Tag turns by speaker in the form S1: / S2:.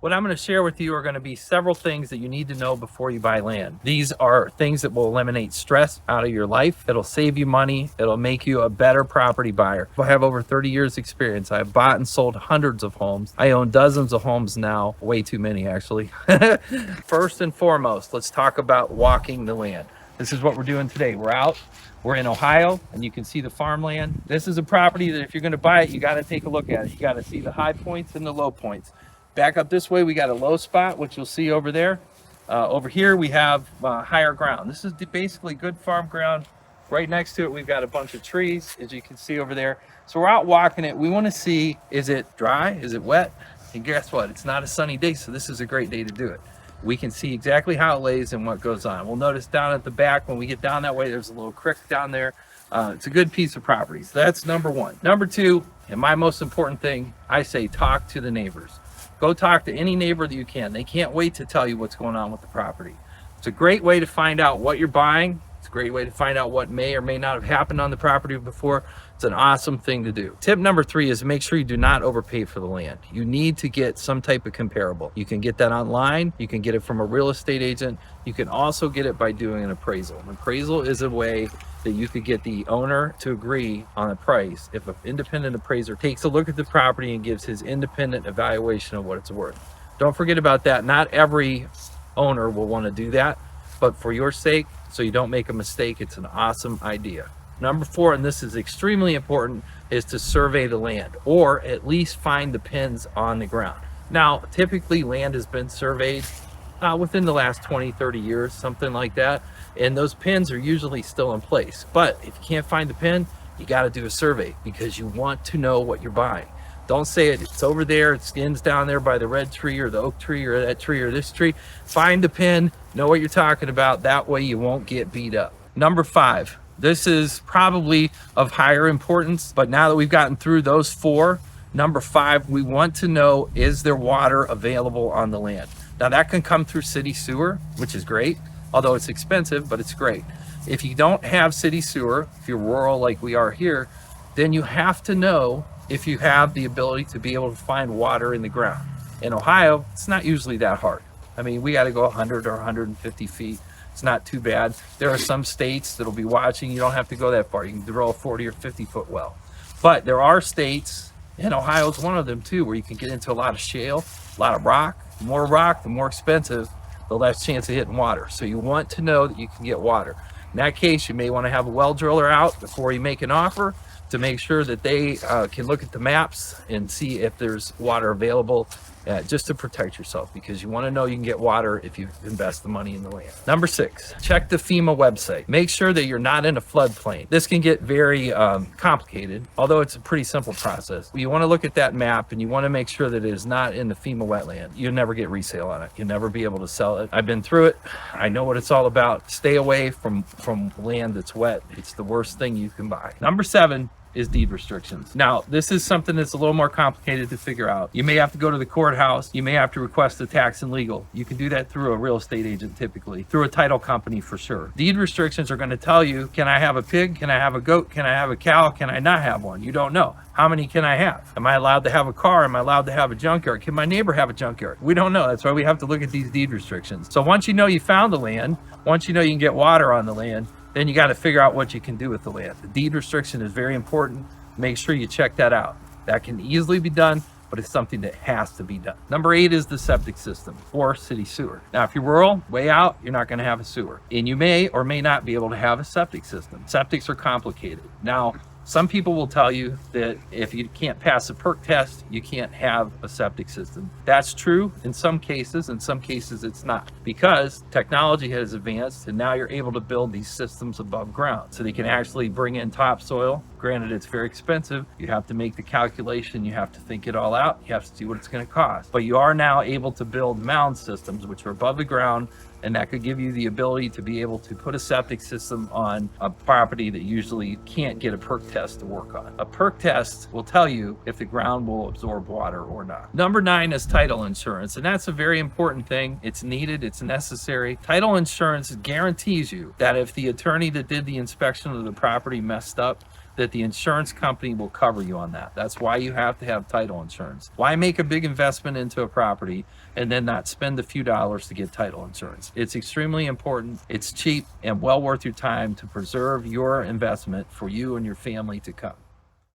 S1: What I'm going to share with you are going to be several things that you need to know before you buy land. These are things that will eliminate stress out of your life. It'll save you money. It'll make you a better property buyer. I have over 30 years experience. I've bought and sold hundreds of homes. I own dozens of homes now, way too many actually. First and foremost, let's talk about walking the land. This is what we're doing today. We're in Ohio, and you can see the farmland. This is a property that if you're going to buy it, you got to take a look at it. You got to see the high points and the low points. Back up this way, we got a low spot, which you'll see over there. Over here, we have higher ground. This is basically good farm ground. Right next to it, we've got a bunch of trees, as you can see over there. So we're out walking it. We want to see, is it dry? Is it wet? And guess what? It's not a sunny day, so this is a great day to do it. We can see exactly how it lays and what goes on. We'll notice down at the back, when we get down that way, there's a little creek down there. It's a good piece of property. So that's number one. Number two, and my most important thing, I say talk to the neighbors. Go talk to any neighbor that you can. They can't wait to tell you what's going on with the property. It's a great way to find out what you're buying. It's a great way to find out what may or may not have happened on the property before. It's an awesome thing to do. Tip number three is make sure you do not overpay for the land. You need to get some type of comparable. You can get that online. You can get it from a real estate agent. You can also get it by doing an appraisal. An appraisal is a way that you could get the owner to agree on a price if an independent appraiser takes a look at the property and gives his independent evaluation of what it's worth. Don't forget about that. Not every owner will want to do that, but for your sake, so you don't make a mistake, it's an awesome idea. Number four, and this is extremely important, is to survey the land, or at least find the pins on the ground. Now, typically land has been surveyed within the last 20, 30 years, something like that. And those pins are usually still in place. But if you can't find the pin, you got to do a survey because you want to know what you're buying. Don't say it's over there, it ends down there by the red tree or the oak tree or that tree or this tree. Find the pin, know what you're talking about. That way you won't get beat up. Number five, this is probably of higher importance, but now that we've gotten through those four, number five, we want to know, is there water available on the land? Now that can come through city sewer, which is great, although it's expensive, but it's great. If you don't have city sewer, if you're rural like we are here, then you have to know if you have the ability to be able to find water in the ground. In Ohio, it's not usually that hard. I mean, we got to go 100 or 150 feet. It's not too bad. There are some states that'll be watching. You don't have to go that far. You can drill a 40 or 50 foot well. But there are states, and Ohio's one of them too, where you can get into a lot of shale, a lot of rock. The more rock, the more expensive, the less chance of hitting water. So you want to know that you can get water. In that case, you may want to have a well driller out before you make an offer to make sure that they can look at the maps and see if there's water available, just to protect yourself, because you want to know you can get water if you invest the money in the land. Number six, check the FEMA website. Make sure that you're not in a floodplain. This can get very complicated, although it's a pretty simple process. You want to look at that map and you want to make sure that it is not in the FEMA wetland. You'll never get resale on it. You'll never be able to sell it. I've been through it. I know what it's all about. Stay away from land that's wet. It's the worst thing you can buy. Number seven is deed restrictions. Now, this is something that's a little more complicated to figure out. You may have to go to the courthouse. You may have to request a tax and legal. You can do that through a real estate agent, typically, through a title company for sure. Deed restrictions are going to tell you, can I have a pig? Can I have a goat? Can I have a cow? Can I not have one? You don't know. How many can I have? Am I allowed to have a car? Am I allowed to have a junkyard? Can my neighbor have a junkyard? We don't know. That's why we have to look at these deed restrictions. So once you know you found the land, once you know you can get water on the land, then you got to figure out what you can do with the land. The deed restriction is very important. Make sure you check that out. That can easily be done, but it's something that has to be done. Number eight is the septic system or city sewer. Now, if you're rural, way out, you're not going to have a sewer. And you may or may not be able to have a septic system. Septics are complicated. Now, some people will tell you that if you can't pass a perk test, you can't have a septic system. That's true in some cases it's not, because technology has advanced and now you're able to build these systems above ground. So they can actually bring in topsoil. Granted, it's very expensive. You have to make the calculation. You have to think it all out. You have to see what it's going to cost. But you are now able to build mound systems, which are above the ground, and that could give you the ability to be able to put a septic system on a property that usually can't get a perk test to work on. A perk test will tell you if the ground will absorb water or not. Number nine is title insurance, and that's a very important thing. It's needed, it's necessary. Title insurance guarantees you that if the attorney that did the inspection of the property messed up, that the insurance company will cover you on that. That's why you have to have title insurance. Why make a big investment into a property and then not spend a few dollars to get title insurance? It's extremely important. It's cheap and well worth your time to preserve your investment for you and your family to come.